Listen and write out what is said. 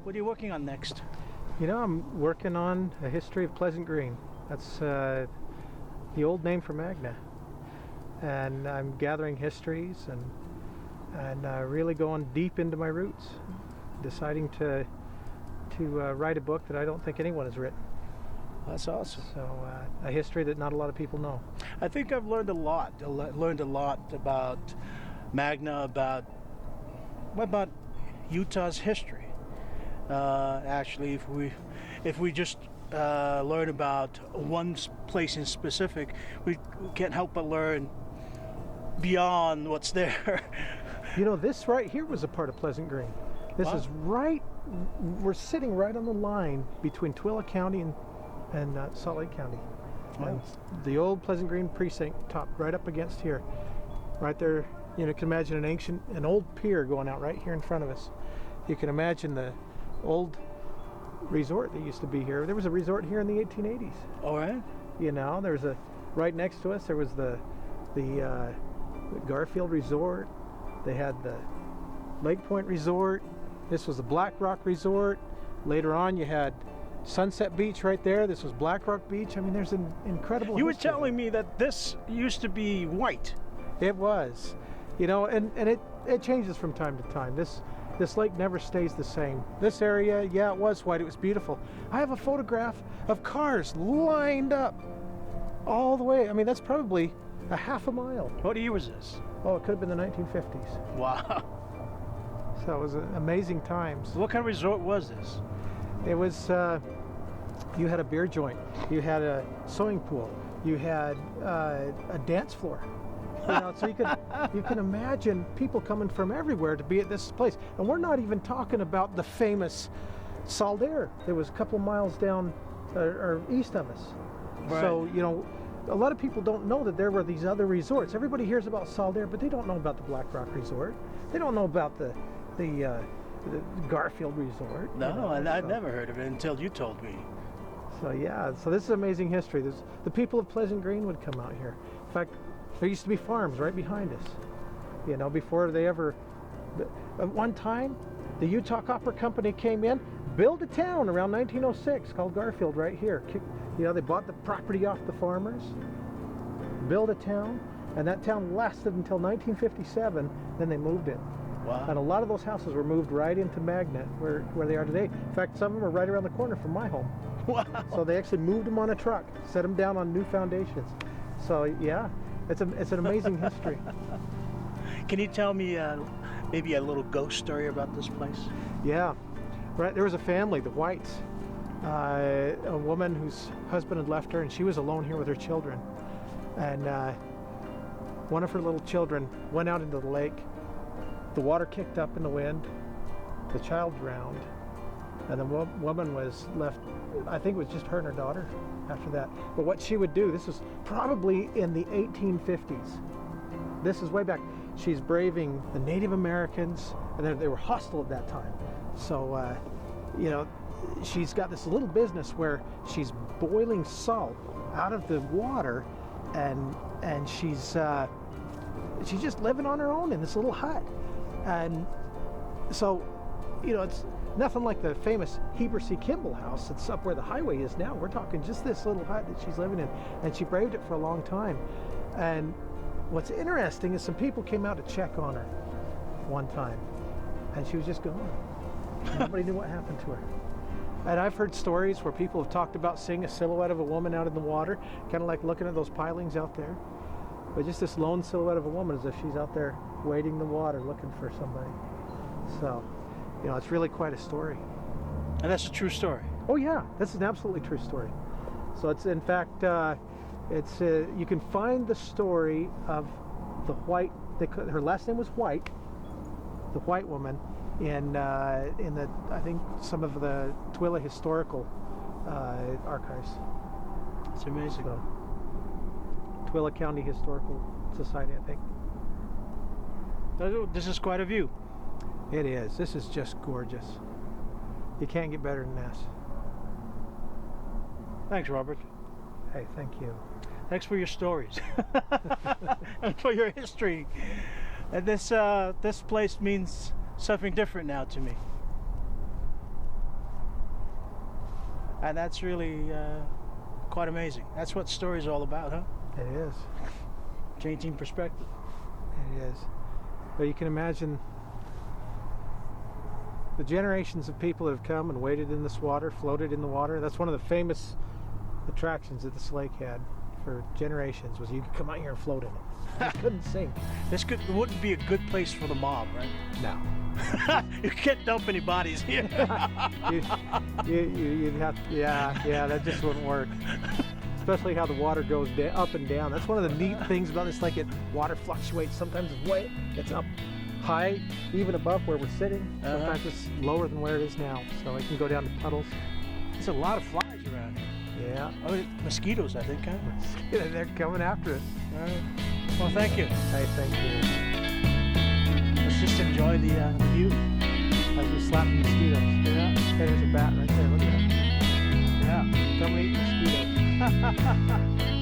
What are you working on next? You know, I'm working on a history of Pleasant Green. That's the old name for Magna. And I'm gathering histories and really going deep into my roots, deciding to write a book that I don't think anyone has written. That's awesome. So a history that not a lot of people know. I think I've learned a lot. Learned a lot about Magna, about Utah's history. Actually, if we just learn about one place in specific, we can't help but learn beyond what's there. You know, this right here was a part of Pleasant Green. This Wow. is right, we're sitting right on the line between Tooele County and Salt Lake County. Wow. And the old Pleasant Green precinct topped right up against here. Right there, you can imagine an old pier going out right here in front of us. You can imagine the old resort that used to be here. There was a resort here in the 1880s. All right. You know, there's right next to us, there was the Garfield Resort. They had the Lake Point Resort. This was the Black Rock Resort. Later on, you had Sunset Beach right there. This was Black Rock Beach. I mean, there's an incredible You were history telling me that this used to be white. It was, you know, and it changes from time to time. This lake never stays the same. This area, yeah, it was white. It was beautiful. I have a photograph of cars lined up all the way. I mean, that's probably a half a mile. What year was this? Oh, it could have been the 1950s. Wow. So it was amazing times. What kind of resort was this? It was, you had a beer joint, you had a swimming pool, you had a dance floor. You know, so you can imagine people coming from everywhere to be at this place. And we're not even talking about the famous Saldair that was a couple miles down or east of us. Right. So, you know, a lot of people don't know that there were these other resorts. Everybody hears about Saldair, but they don't know about the Black Rock Resort. They don't know about the Garfield Resort. No, you know, I'd so. never heard of it until you told me. So yeah, so this is amazing history. The people of Pleasant Green would come out here. In fact, there used to be farms right behind us. You know, before they ever. At one time, the Utah Copper Company came in, built a town around 1906 called Garfield right here. You know, they bought the property off the farmers, built a town, and that town lasted until 1957. Then they moved it. Wow. And a lot of those houses were moved right into Magna, where they are today. In fact, some of them are right around the corner from my home. Wow. So they actually moved them on a truck, set them down on new foundations. So yeah, it's an amazing history. Can you tell me maybe a little ghost story about this place? Yeah, right. There was a family, the Whites, a woman whose husband had left her, and she was alone here with her children. And one of her little children went out into the lake. The water kicked up in the wind. The child drowned, and the woman was left. I think it was just her and her daughter after that. But what she would do, this was probably in the 1850s. This is way back. She's braving the Native Americans, and they were hostile at that time. So, you know, she's got this little business where she's boiling salt out of the water, and she's just living on her own in this little hut. And so, you know, it's nothing like the famous Heber C. Kimball house that's up where the highway is now. We're talking just this little hut that she's living in, and she braved it for a long time. And what's interesting is some people came out to check on her one time, and she was just gone. Nobody knew what happened to her. And I've heard stories where people have talked about seeing a silhouette of a woman out in the water, kind of like looking at those pilings out there. But just this lone silhouette of a woman as if she's out there wading the water looking for somebody. So, you know, it's really quite a story. And that's a true story. Oh yeah, that's an absolutely true story. So it's, in fact, you can find the story of the White, her last name was White, the White woman, in the, I think, some of the Tooele historical archives. It's amazing. So, Tooele County Historical Society, I think. This is quite a view. It is. This is just gorgeous. You can't get better than this. Thanks, Robert. Hey, thank you. Thanks for your stories and for your history. And this place means something different now to me. And that's really quite amazing. That's what story's all about, huh? It is. Changing perspective. It is. But you can imagine the generations of people that have come and waded in this water, floated in the water. That's one of the famous attractions that this lake had for generations, was you could come out here and float in it. You couldn't sink. It wouldn't be a good place for the mob, right? No. You can't dump any bodies here. You'd have to, yeah, that just wouldn't work. Especially how the water goes up and down. That's one of the neat things about this lake. Water fluctuates. Sometimes it's up high, even above where we're sitting. Sometimes it's lower than where it is now. So it can go down to puddles. There's a lot of flies around here. Yeah. Oh, mosquitoes, I think, huh? They're coming after us. All right. Well, thank you. Hey, thank you. Let's just enjoy the view. As we slap the mosquitoes. Yeah. Hey, there's a bat right there. Look at that. Yeah. Come eat mosquitoes.